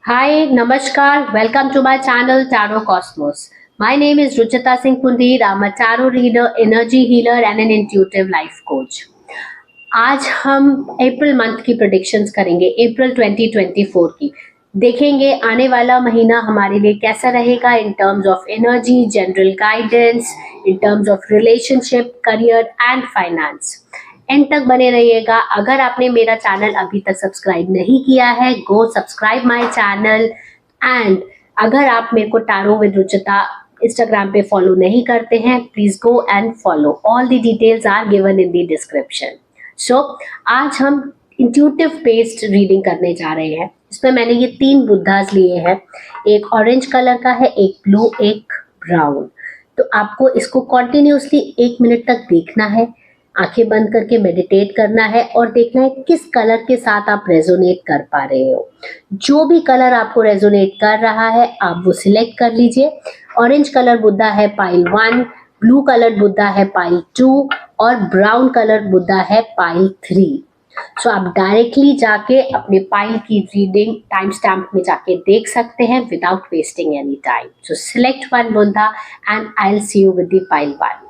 Hi, Namaskar. Welcome to my channel Tarot Cosmos. My name is Ruchita Singh Pundir. I'm a tarot reader, energy healer and an intuitive life coach. आज हम April month की predictions करेंगे, अप्रैल 2024 की। देखेंगे आने वाला महीना हमारे लिए कैसा रहेगा in terms of energy, general guidance, in terms of relationship, career and finance. And तक बने रहिएगा। अगर आपने मेरा चैनल अभी तक सब्सक्राइब नहीं किया है, go subscribe my channel. And अगर आप मेरे को टैरो विद रुचिता इंस्टाग्राम पे फॉलो नहीं करते हैं, please go and follow. All the details are given in the description. So आज हम इंट्यूटिव बेस्ड रीडिंग करने जा रहे हैं। इसमें मैंने ये 3 बुद्धास लिए हैं। एक ऑरेंज कलर का है, एक ब्लू, एक ब्राउन। तो आपको इसको कॉन्टिन्यूसली 1 मिनट तक देखना है, आंखें बंद करके मेडिटेट करना है और देखना है किस कलर के साथ आप रेजोनेट कर पा रहे हो। जो भी कलर आपको रेजोनेट कर रहा है आप वो सिलेक्ट कर लीजिए। ऑरेंज कलर बुद्धा है पाइल 1, ब्लू कलर बुद्धा है पाइल 2 और ब्राउन कलर बुद्धा है पाइल 3। सो आप डायरेक्टली जाके अपने पाइल की रीडिंग टाइम स्टैम्प में जाके देख सकते हैं without wasting any time. So select one Buddha and I will see you with the pile 1।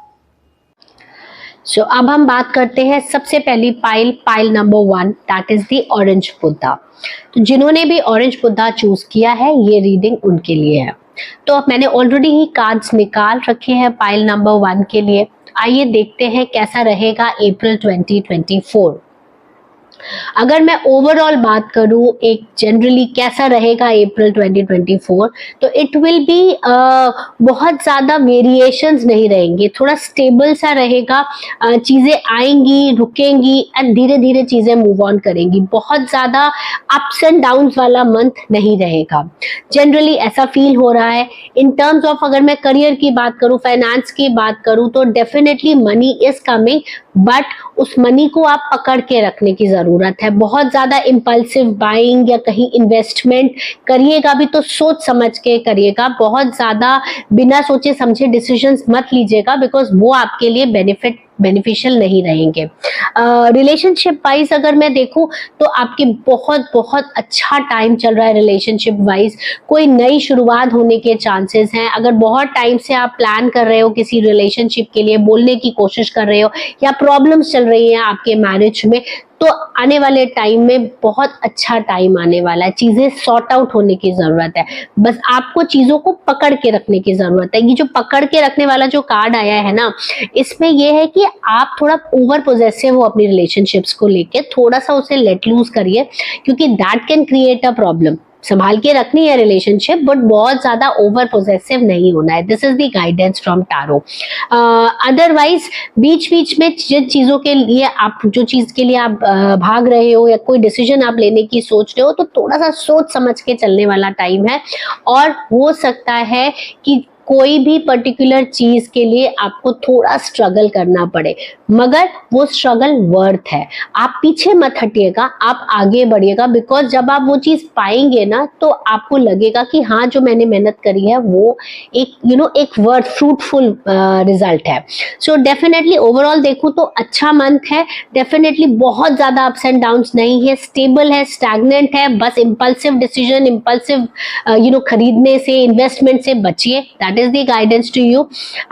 सो अब हम बात करते हैं सबसे पहली pile number 1, that is the orange Buddha. तो जिन्होंने भी ऑरेंज बुद्धा चूज किया है ये रीडिंग उनके लिए है। तो अब मैंने ऑलरेडी ही कार्ड्स निकाल रखे हैं पाइल नंबर 1 के लिए। आइए देखते हैं कैसा रहेगा अप्रैल 2024। अगर मैं ओवरऑल बात करूं एक जनरली कैसा रहेगा अप्रैल 2024, तो इट विल बी बहुत ज़्यादा वेरिएशंस नहीं रहेंगे, थोड़ा स्टेबल सा रहेगा। चीज़ें आएंगी, रुकेंगी एंड धीरे धीरे चीज़ें मूव ऑन करेंगी। बहुत ज़्यादा अप्स एंड डाउन्स वाला मंथ नहीं रहेगा, जनरली ऐसा फील हो रहा है। इन टर्म्स ऑफ अगर मैं करियर की बात करूं, फाइनेंस की बात करूं, तो definitely money is coming, but उस मनी को आप पकड़ के रखने की जरूरत है। बहुत ज्यादा इम्पल्सिव बाइंग या कहीं इन्वेस्टमेंट करिएगा भी तो सोच समझ के करिएगा। बहुत ज्यादा बिना सोचे समझे डिसीजंस मत लीजिएगा, बिकॉज वो आपके लिए बेनिफिशियल नहीं रहेंगे। रिलेशनशिप वाइज अगर मैं देखूं तो आपके बहुत बहुत अच्छा टाइम चल रहा है। रिलेशनशिप वाइज कोई नई शुरुआत होने के चांसेस हैं। अगर बहुत टाइम से आप प्लान कर रहे हो किसी रिलेशनशिप के लिए, बोलने की कोशिश कर रहे हो या प्रॉब्लम्स चल रही हैं आपके मैरिज में, तो आने वाले टाइम में बहुत अच्छा टाइम आने वाला है। चीजें सॉर्ट आउट होने की जरूरत है, बस आपको चीजों को पकड़ के रखने की जरूरत है। ये जो पकड़ के रखने वाला जो कार्ड आया है ना, इसमें यह है कि आप थोड़ा ओवर पोजेसिव हो अपनी रिलेशनशिप्स को लेके, थोड़ा सा उसे लेट लूज करिए, क्योंकि that can create a problem. संभाल के रखनी है रिलेशनशिप, बट बहुत ज्यादा ओवर पोजेसिव नहीं होना है। This is the guidance from tarot. Otherwise बीच बीच में जिन चीजों के लिए आप, जो चीज के लिए आप भाग रहे हो या कोई डिसीजन आप लेने की सोच रहे हो, तो थोड़ा सा सोच समझ के चलने वाला टाइम है। और हो सकता है कि कोई भी पर्टिकुलर चीज के लिए आपको थोड़ा स्ट्रगल करना पड़े, मगर वो स्ट्रगल वर्थ है। आप पीछे मत हटिएगा, आप आगे बढ़िएगा, बिकॉज जब आप वो चीज पाएंगे ना तो आपको लगेगा कि हाँ, जो मैंने मेहनत करी है वो एक एक वर्थ फ्रूटफुल रिजल्ट है। सो डेफिनेटली ओवरऑल देखूं तो अच्छा मंथ है। डेफिनेटली बहुत ज्यादा अप्स एंड डाउन्स नहीं है, स्टेबल है, स्टैग्नेंट है। बस इम्पल्सिव डिसीजन, इम्पल्सिव खरीदने से, इन्वेस्टमेंट से बचिए। That is the guidance to you.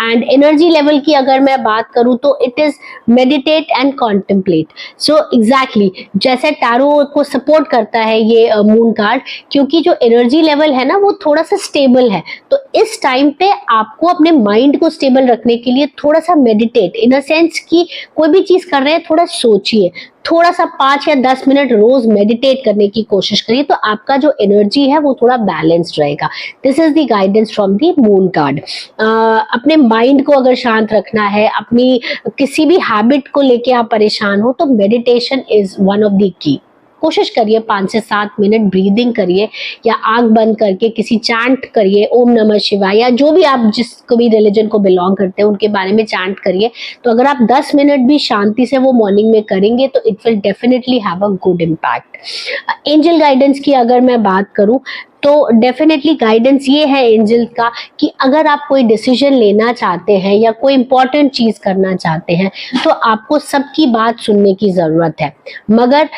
And energy level की अगर मैं बात करूं तो it is meditate and contemplate. So exactly जैसे टैरो को सपोर्ट करता है ये मून कार्ड, क्योंकि जो एनर्जी लेवल है ना वो थोड़ा सा स्टेबल है। तो इस टाइम पे आपको अपने माइंड को स्टेबल रखने के लिए थोड़ा सा मेडिटेट, इन अ सेंस कि कोई भी चीज कर रहे हैं थोड़ा सोचिए, थोड़ा सा 5 या 10 मिनट रोज मेडिटेट करने की कोशिश करिए, तो आपका जो एनर्जी है वो थोड़ा बैलेंस्ड रहेगा। This is the guidance from the moon card. अपने माइंड को अगर शांत रखना है, अपनी किसी भी हैबिट को लेके आप परेशान हो, तो meditation is one of the key. कोशिश करिए 5 से 7 मिनट ब्रीदिंग करिए, या आंख बंद करके किसी चैंट करिए, ओम नमः शिवाय, या जो भी आप जिसको भी रिलीजन को बिलोंग करते हैं उनके बारे में चैंट करिए। तो अगर आप 10 मिनट भी शांति से वो मॉर्निंग में करेंगे तो it will definitely have a good impact. Angel guidance की अगर मैं बात करूं तो डेफिनेटली गाइडेंस ये है एंजल का कि अगर आप कोई डिसीजन लेना चाहते हैं या कोई इंपॉर्टेंट चीज करना चाहते हैं, तो आपको सबकी बात सुनने की जरूरत है, मगर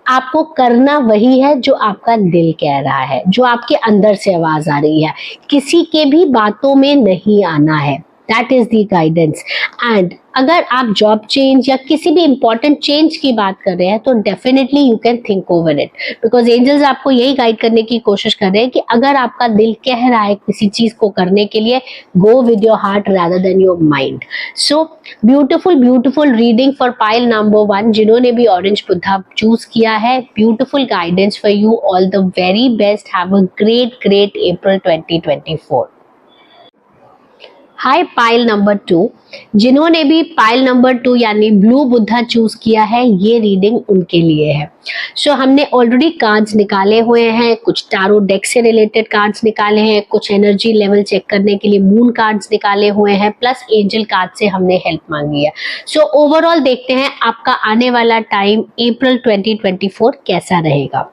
आपको करना वही है जो आपका दिल कह रहा है, जो आपके अंदर से आवाज आ रही है, किसी के भी बातों में नहीं आना है। That is the guidance. And अगर आप जॉब चेंज या किसी भी इंपॉर्टेंट चेंज की बात कर रहे हैं तो definitely you can think over it, because angels आपको यही गाइड करने की कोशिश कर रहे हैं कि अगर आपका दिल कह रहा है किसी चीज को करने के लिए, go with your heart rather than your mind. So beautiful beautiful reading for pile number 1, जिन्होंने भी ऑरेंज बुद्धा चूज किया है, beautiful guidance for you, all the very best, have a great great April 2024। Hi pile number 2, जिन्होंने भी pile number 2 यानी blue Buddha choose किया है, ये रीडिंग उनके लिए है। सो हमने ऑलरेडी कार्ड्स निकाले हुए हैं, कुछ टारो डेक से रिलेटेड कार्ड्स निकाले हैं, कुछ एनर्जी लेवल चेक करने के लिए मून कार्ड्स निकाले हुए हैं, प्लस एंजल कार्ड से हमने हेल्प मांगी है। सो ओवरऑल देखते हैं आपका आने वाला टाइम अप्रैल 2024 कैसा रहेगा।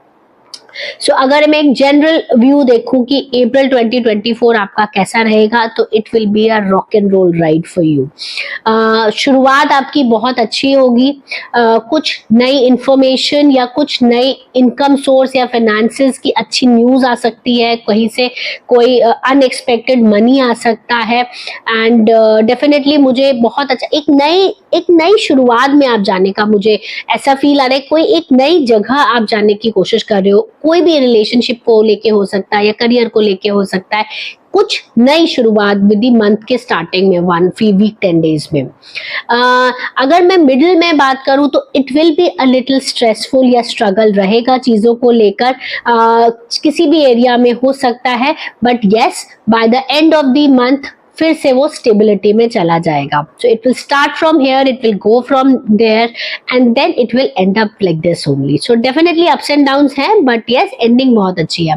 सो अगर मैं एक जनरल व्यू देखूं कि अप्रैल 2024 आपका कैसा रहेगा, तो it will be a rock and roll ride for you. शुरुआत आपकी बहुत अच्छी होगी, कुछ नई इंफॉर्मेशन या कुछ नई इनकम सोर्स या फाइनेंसेस की अच्छी न्यूज आ सकती है, कहीं से कोई अनएक्सपेक्टेड मनी आ सकता है। एंड डेफिनेटली मुझे बहुत अच्छा एक नई शुरुआत में आप जाने का मुझे ऐसा फील आ रहा है, कोई एक नई जगह आप जाने की कोशिश कर रहे हो, कोई भी रिलेशनशिप को लेके हो सकता है या करियर को लेके हो सकता है, कुछ नई शुरुआत विद द मंथ के स्टार्टिंग में 1 वीक 10 डेज में। अगर मैं मिडिल में बात करूं तो it will be a little stressful या स्ट्रगल रहेगा चीजों को लेकर, किसी भी एरिया में हो सकता है, but yes by the end of the month फिर से वो स्टेबिलिटी में चला जाएगा। So it will start from here, it will go from there and then it will end up like this only. So definitely ups and downs हैं, but yes ending बहुत अच्छी है।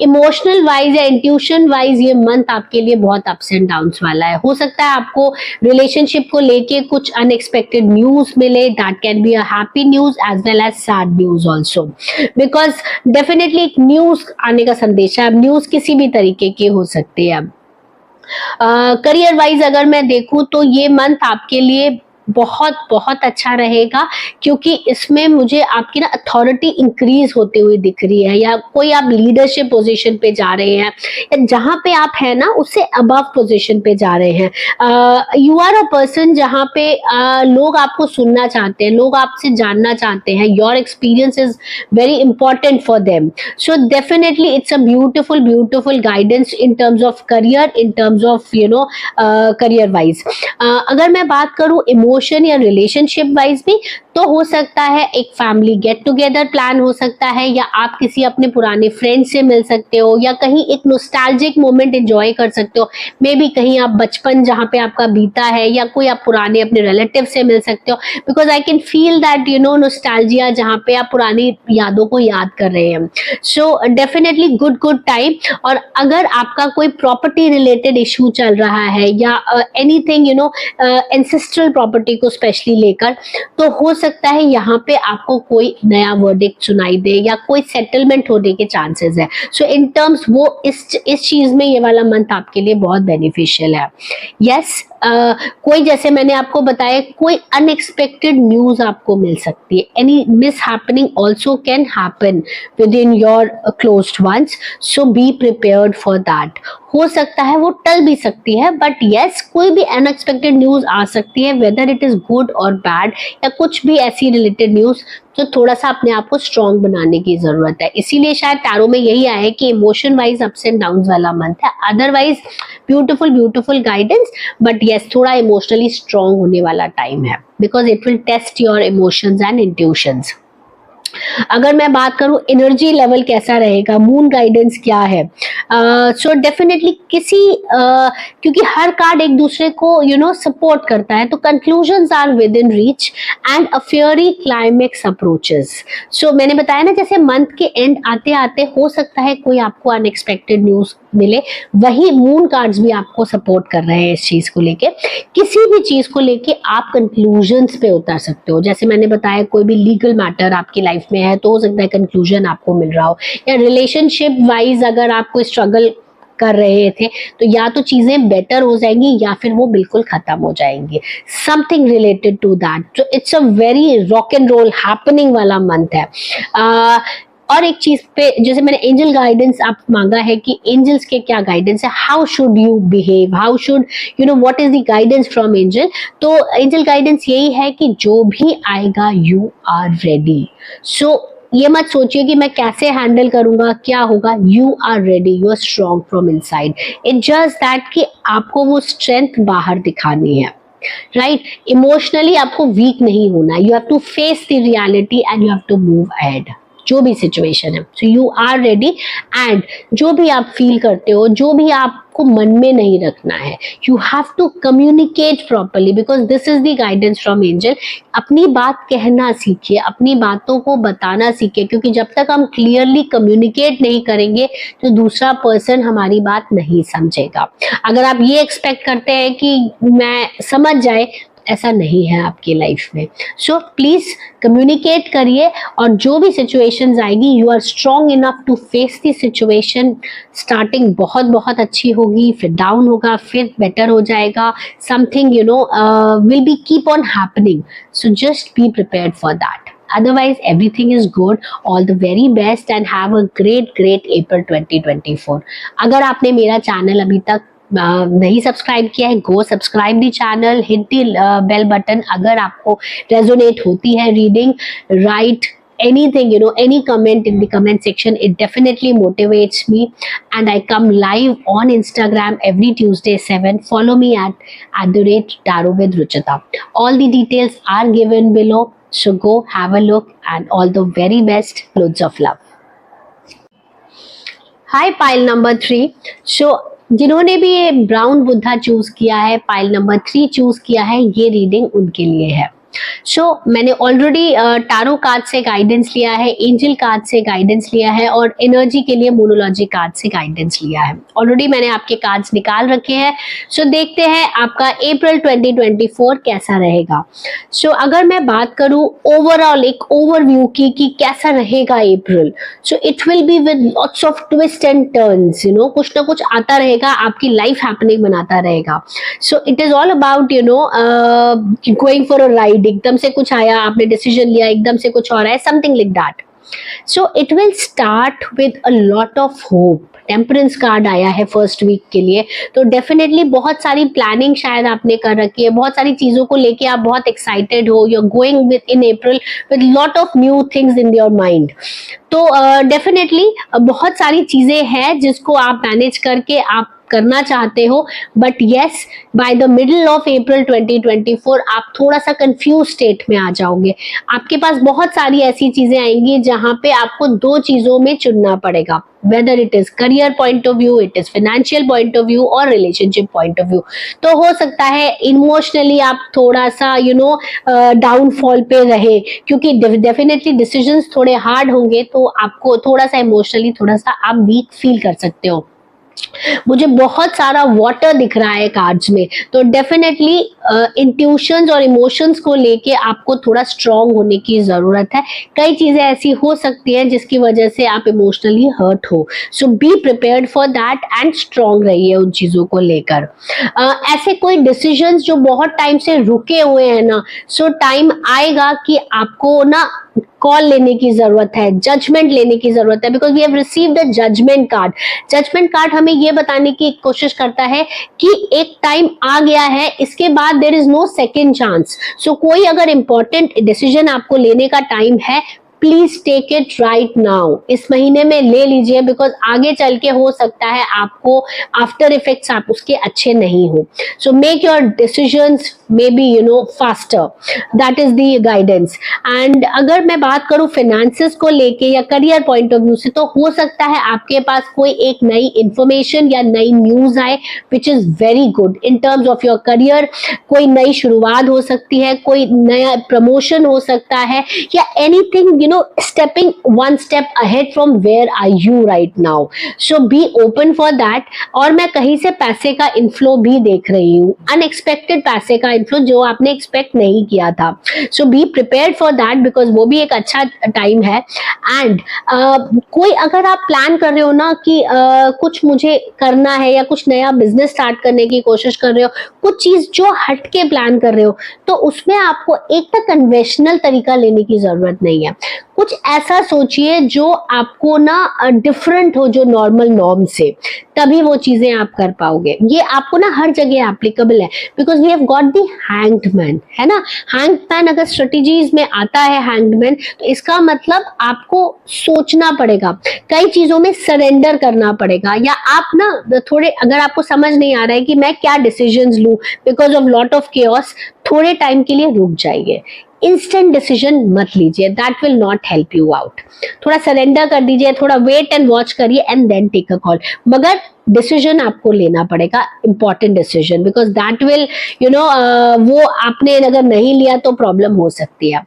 इमोशनल वाइज या intuition wise ये month आपके लिए बहुत ups and downs वाला है। हो सकता है आपको रिलेशनशिप को लेके कुछ अनएक्सपेक्टेड न्यूज मिले, that can be a happy news as well as sad news also, because definitely एक न्यूज आने का संदेश है। अब न्यूज किसी भी तरीके की हो सकती है। करियर वाइज अगर मैं देखूं तो ये मंथ आपके लिए बहुत बहुत अच्छा रहेगा, क्योंकि इसमें मुझे आपकी ना अथॉरिटी इंक्रीज होते हुए दिख रही है, या कोई आप लीडरशिप पोजीशन पे जा रहे हैं, या जहां पे आप है ना उससे अबव पोजीशन पे जा रहे हैं। यू आर अ पर्सन जहां पे लोग आपको सुनना चाहते हैं, लोग आपसे जानना चाहते हैं, your experience is very important for them. So definitely it's a beautiful beautiful guidance in terms of career, in terms of career wise. अगर मैं बात करूं इमोशन या रिलेशनशिप वाइज भी, तो हो सकता है एक फैमिली गेट टुगेदर प्लान हो सकता है, या आप किसी अपने पुराने फ्रेंड से मिल सकते हो, या कहीं एक नॉस्टैल्जिक मोमेंट एंजॉय कर सकते हो। मे बी कहीं आप बचपन जहां पे आपका बीता है, या कोई आप पुराने अपने रिलेटिव से मिल सकते हो, because I can feel that nostalgia, जहां पे आप पुरानी यादों को याद कर रहे हैं। So definitely good time. और अगर आपका कोई प्रॉपर्टी रिलेटेड इशू चल रहा है, या एनीथिंग एंसेस्ट्रल प्रॉपर्टी को स्पेशली लेकर, तो हो सकता है यहाँ पे आपको कोई नया वर्डिक्ट सुनाई दे, या कोई सेटलमेंट होने के चांसेस है। सो इन टर्म्स वो इस चीज में ये वाला मंथ आपके लिए बहुत बेनिफिशियल है। यस कोई, जैसे मैंने आपको बताया, कोई अनएक्सपेक्टेड न्यूज आपको मिल सकती है। Any miss happening also can happen with in your closed ones, so be prepared for that. हो सकता है वो टल भी सकती है, बट यस कोई भी अनएक्सपेक्टेड न्यूज आ सकती है, वेदर इट इज गुड और बैड, या कुछ भी ऐसी रिलेटेड न्यूज, तो थोड़ा सा अपने आप को स्ट्रॉन्ग बनाने की जरूरत है। इसीलिए शायद टैरो में यही आया है कि emotion wise ups and down वाला मंथ है। Otherwise beautiful beautiful guidance, but yes थोड़ा इमोशनली स्ट्रॉन्ग होने वाला टाइम है, because it will test your emotions and intuitions. अगर मैं बात करूं एनर्जी लेवल कैसा रहेगा, मून गाइडेंस क्या है, सो डेफिनेटली क्योंकि हर कार्ड एक दूसरे को सपोर्ट करता है, तो conclusions are within reach and a fiery climax approaches. So मैंने बताया ना, जैसे मंथ के एंड आते आते हो सकता है कोई आपको अनएक्सपेक्टेड न्यूज मिले, वही मून कार्ड्स भी आपको सपोर्ट कर रहे हैं इस चीज को लेके। किसी भी चीज को लेके आप कंक्लूजन्स पे उतर सकते हो। जैसे मैंने बताया, कोई भी लीगल मैटर आपकी लाइफ में है, तो हो सकता है कंक्लूजन आपको मिल रहा हो, या रिलेशनशिप वाइज अगर आप कोई स्ट्रगल कर रहे थे, तो या तो चीजें बेटर हो जाएंगी या फिर वो बिल्कुल खत्म हो जाएंगी, समथिंग रिलेटेड टू दैट। तो it's a very rock and roll happening वाला मंथ है। और एक चीज पे जैसे मैंने एंजल गाइडेंस आप मांगा है कि एंजल्स के क्या गाइडेंस है, how should you behave, how should you know what is the guidance from angel. तो एंजल गाइडेंस यही है कि जो भी आएगा यू आर रेडी। सो ये मत सोचिए कि मैं कैसे हैंडल करूंगा, क्या होगा, you are ready, you are strong from inside. It's just that कि आपको वो स्ट्रेंथ बाहर दिखानी है, राइट। इमोशनली आपको वीक नहीं होना, you have to face the reality and you have to move ahead, जो भी सिचुएशन है। So you are ready and जो भी आप फील करते हो, जो भी आपको मन में नहीं रखना है, you have to communicate properly because this is the guidance from angel. अपनी बात कहना सीखिए, अपनी बातों को बताना सीखिए, क्योंकि जब तक हम क्लियरली कम्युनिकेट नहीं करेंगे तो दूसरा पर्सन हमारी बात नहीं समझेगा। अगर आप ये एक्सपेक्ट करते हैं कि मैं समझ जाए, ऐसा नहीं है आपकी लाइफ में। सो प्लीज कम्युनिकेट करिए और जो भी सिचुएशंस आएगी you are strong enough to face the situation. Starting बहुत बहुत अच्छी होगी, फिर डाउन होगा, फिर बेटर हो जाएगा, something you know will be keep on happening. So just be prepared for that. Otherwise, everything is good. All the very best and have a great April 2024. अगर आपने मेरा चैनल अभी तक नहीं सब्सक्राइब किया है, go subscribe the channel, hit the bell button. अगर आपको रेजोनेट होती है reading, right anything, you know, any comment in the comment section, it definitely motivates me. And I come live on Instagram every Tuesday 7. Follow me at @tarot with Ruchita. All the details are given below, so go have a look and all the very best. Loads of love. Hi pile number 3. So जिन्होंने भी ये brown Buddha choose किया है, pile number 3 choose किया है, ये reading उनके लिए है। सो मैंने ऑलरेडी टारो कार्ड से गाइडेंस लिया है, एंजल कार्ड से गाइडेंस लिया है और एनर्जी के लिए मोनोलॉजी कार्ड से गाइडेंस लिया है। ऑलरेडी मैंने आपके कार्ड्स निकाल रखे हैं। सो देखते हैं आपका अप्रैल 2024 कैसा रहेगा। सो अगर मैं बात करूं ओवरऑल एक ओवरव्यू की कि कैसा रहेगा April, so it will be with lots of twist and turns, you know, कुछ ना कुछ आता रहेगा, आपकी लाइफ हैपनिंग बनाता रहेगा। So it is all about you know going for a ride. एकदम से कुछ आया, आपने डिसीजन लिया, एकदम से कुछ और है, something like that. So it will start with a lot of hope. Temperance card आया है फर्स्ट वीक के लिए, तो डेफिनेटली बहुत सारी प्लानिंग शायद आपने कर रखी है, बहुत सारी चीजों को लेके आप बहुत एक्साइटेड हो, you are going with in April with lot of new things in your mind. तो डेफिनेटली बहुत सारी चीजें हैं जिसको आप मैनेज करके आप करना चाहते हो, but yes by the middle of April 2024 आप थोड़ा सा कंफ्यूज स्टेट में आ जाओगे। आपके पास बहुत सारी ऐसी चीजें आएंगी जहां पे आपको दो चीजों में चुनना पड़ेगा, whether it is career point of view, it is financial point of view और relationship point of view। तो हो सकता है इमोशनली आप थोड़ा सा यू नो डाउनफॉल पे रहे, क्योंकि डेफिनेटली डिसीजंस थोड़े हार्ड होंगे, तो आपको थोड़ा सा इमोशनली थोड़ा सा आप वीक फील कर सकते हो। मुझे बहुत सारा वाटर दिख रहा है कार्ड्स में, तो डेफिनेटली इंट्यूशंस और इमोशंस को लेके आपको थोड़ा स्ट्रांग होने की जरूरत है। कई चीजें ऐसी हो सकती हैं जिसकी वजह से आप इमोशनली हर्ट हो, so be prepared for that and strong रहिए उन चीजों को लेकर। ऐसे कोई डिसीजंस जो बहुत टाइम से रुके हुए हैं ना, सो टाइम आएगा कि आपको ना कॉल लेने की जरूरत है, जजमेंट लेने की जरूरत है, because we have received a judgment card. Judgment card हमें ये बताने की कोशिश करता है कि एक टाइम आ गया है, इसके बाद there is no second chance. So कोई अगर इंपॉर्टेंट डिसीजन आपको लेने का टाइम है, please take it right now, इस महीने में ले लीजिए, बिकॉज आगे चल के हो सकता है आपको आफ्टर इफेक्ट्स आप उसके अच्छे नहीं हो। So make your decisions may be you know faster, that is the guidance. And अगर मैं बात करूं फाइनेंसेस को लेके या करियर पॉइंट ऑफ व्यू से, तो हो सकता है आपके पास कोई एक नई इंफॉर्मेशन या नई न्यूज आए which is very good in terms of your career. कोई नई शुरुआत हो सकती है, कोई नया प्रमोशन हो सकता है, या anything you stepping one step ahead from where are you right now. So be open for that. और मैं कहीं से पैसे का इनफ्लो भी देख रही हूँ, अनएक्सपेक्टेड पैसे का इनफ्लो जो आपने एक्सपेक्ट नहीं किया था. So be prepared for that because वो भी एक अच्छा टाइम है. एंड कोई अगर आप प्लान कर रहे हो ना कि कुछ मुझे करना है या कुछ नया बिजनेस स्टार्ट करने की कोशिश कर रहे हो, कुछ चीज जो हट के प्लान कर रहे हो, तो उसमें आपको एक तो कन्वेंशनल तरीका लेने की जरूरत नहीं है. कुछ ऐसा सोचिए जो आपको ना डिफरेंट हो जो नॉर्मल नॉर्म से, तभी वो चीजें आप कर पाओगे. ये आपको ना हर जगह एप्लीकेबल है because we have got the hanged man, है ना. हैंग्ड मैन अगर स्ट्रेटेजीज में आता है हैंग्ड मैन, तो इसका मतलब आपको सोचना पड़ेगा, कई चीजों में सरेंडर करना पड़ेगा, या आप ना थोड़े अगर आपको समझ नहीं आ रहा है कि मैं क्या डिसीजंस लूं because of lot of chaos, थोड़े टाइम के लिए रुक जाइए. इंस्टेंट डिसीजन मत लीजिए, that will not help you out. थोड़ा सरेंडर कर दीजिए, थोड़ा वेट एंड वॉच करिए and then take a call. मगर डिसीजन आपको लेना पड़ेगा, important decision, because that will वो आपने अगर नहीं लिया तो प्रॉब्लम हो सकती है.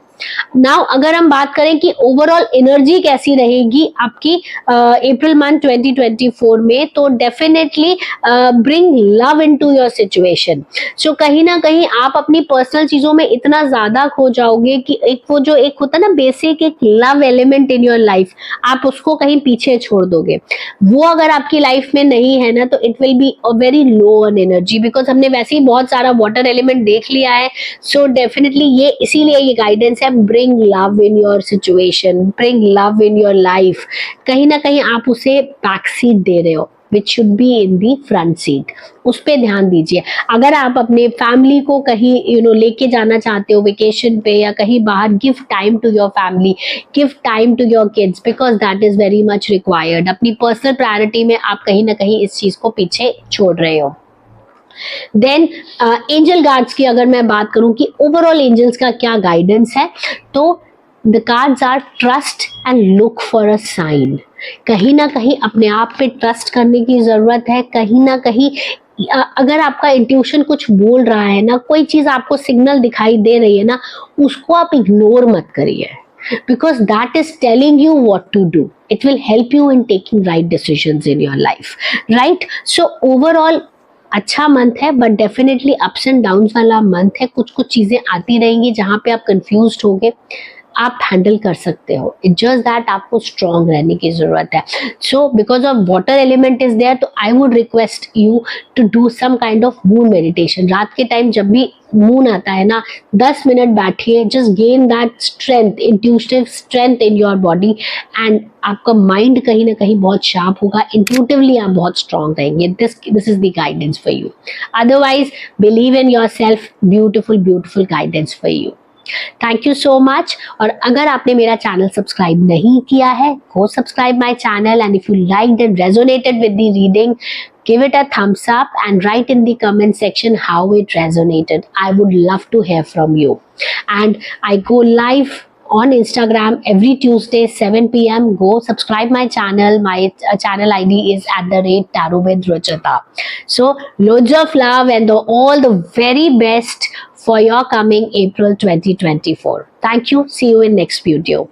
नाउ अगर हम बात करें कि ओवरऑल एनर्जी कैसी रहेगी आपकी अप्रैल मंथ 2024 में, तो definitely bring love into your situation. So कहीं ना कहीं आप अपनी पर्सनल चीजों में इतना ज्यादा खो जाओगे कि एक वो जो एक होता है ना बेसिक एक love element in your life, आप उसको कहीं पीछे छोड़ दोगे. वो अगर आपकी लाइफ में नहीं है ना, तो it will be a very low on energy, because हमने वैसे ही बहुत सारा वाटर एलिमेंट देख लिया है. सो डेफिनेटली ये इसीलिए ये गाइडेंस है, bring love in your situation, bring love in your life. कहीं ना कहीं आप उसे बैक सीट दे रहे हो, which should be in the front seat. उस पे ध्यान दीजिए. अगर आप अपने फैमिली को कहीं लेके जाना चाहते हो वेकेशन पे या कहीं बाहर, give time to your family, give time to your kids, because that is very much required. अपनी पर्सनल प्रायोरिटी में आप कहीं ना कहीं इस चीज को पीछे छोड़ रहे हो. देन एंजल गार्ड्स की अगर मैं बात करूं कि ओवरऑल एंजल्स का क्या गाइडेंस है, तो the cards are trust and look for a sign. कहीं ना कहीं अपने आप पे ट्रस्ट करने की जरूरत है. कहीं ना कहीं अगर आपका इंट्यूशन कुछ बोल रहा है ना, कोई चीज आपको सिग्नल दिखाई दे रही है ना, उसको आप इग्नोर मत करिए, because that is telling you what to do. It will help you in taking right decisions in your life, right? So overall अच्छा मंथ है, but definitely ups and downs वाला मंथ है. कुछ कुछ चीजें आती रहेंगी जहां पे आप कंफ्यूज्ड होगे, आप हैंडल कर सकते हो. इट्स जस्ट दैट आपको स्ट्रांग रहने की जरूरत है. So because of water element is there, तो I would request you to do some kind of moon meditation. रात के टाइम जब भी मून आता है ना, 10 मिनट बैठिए, just gain that strength, intuitive strength in your body, and आपका माइंड कहीं ना कहीं बहुत शार्प होगा. इंट्यूटिवली आप बहुत स्ट्रांग रहेंगे. This is the guidance for you. Otherwise believe in your self. Beautiful beautiful guidance for you. Thank you so much. और अगर आपने मेरा चैनल सब्सक्राइब नहीं किया है, go subscribe my channel, and if you liked and resonated with the reading, give it a thumbs up and write in the comment section how it resonated. I would love to hear from you. And I go live on Instagram every Tuesday 7 p.m. Go subscribe my channel. My channel ID is @tarot with Ruchita. So loads of love and all the very best for your coming April 2024. Thank you. See you in next video.